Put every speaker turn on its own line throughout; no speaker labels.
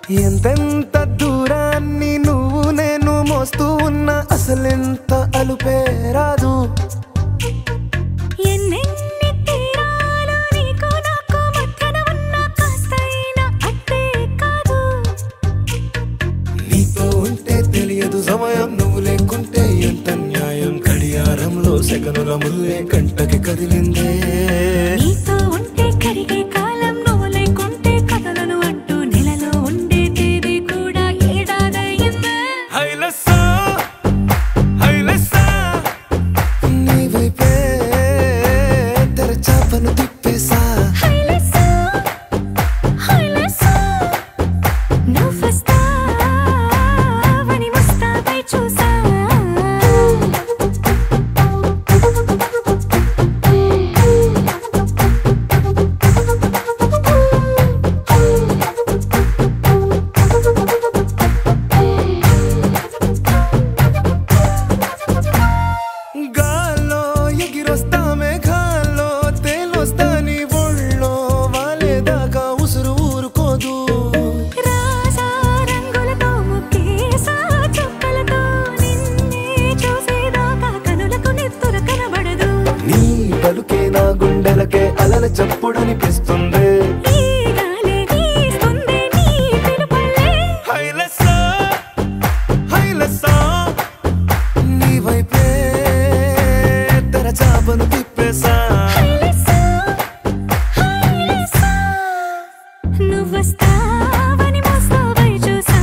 ఎంతెంత దూరాన్ని నువ్వు నేను మోస్తూ ఉన్నా అసలెంత అలుపే రాదు.
ఎన్నెన్ని తీరాలు నీకు నాకు మధ్యన ఉన్నా కాస్తైనా అట్టే కాదు.
నీతో ఉంటే తెలియదు సమయం, నువ్వు లేకుంటే ఎంత న్యాయం. గడియారంలో సెకనుల ముల్లే కంటకి కదిలిందే.
నీతో ఉంటే కరిగే కాలం, నువ్వు లేకుంటే కదలను అంటూ నెలలో ఉండే తేదీ కూడా ఏడాదయ్యిందే.
హైలెస్సా హైలెస్సా నీ వైపే తెరచాపను తిప్పేసా.
హైలెస్సా హైలెస్సా నువ్వొస్తావని ముస్తాబై చూసా.
గాల్లో ఎగిరొస్తా మేఘాల్లో తేలొస్తా నీ ఒళ్ళో వాలేదాకా ఉసురు ఊరుకోదు.
రాజా రంగులతో ముక్కేసా చుక్కలతో నిన్నే చూసేదాకా కనులకు నెత్తుర కనబడదు.
నీ పలుకే నా గుండెలకే అలల చప్పుడనిపిస్తుంది.
ఈ గాలే వీస్తుంది నీ పిలుపులే.
హైలెస్సా హైలెస్సా నీ వైపే తెరచాపను తిప్పేసా.
హైలెస్సా హైలెస్సా నువ్వొస్తావని ముస్తాబై చూసా.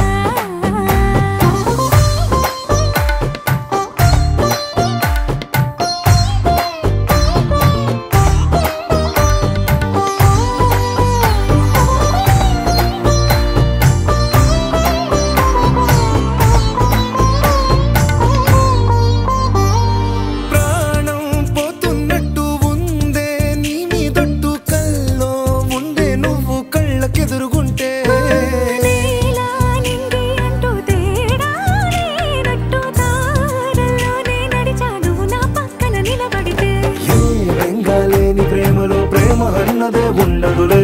ప్రాణం పోతున్నట్టు ఉందే నీ మీదొట్టు కల్లో ఉండే నువ్వు కళ్ళకెదురుగుంటే.
నీలా నింగి అంటూ తేడా లేనట్టు దారుల్లోనే నడిచా నువ్వు నా పక్కన నిలబడితే.
ఏ బెంగాలేని ప్రేమలో ప్రేమ అన్నదే ఉండదులే.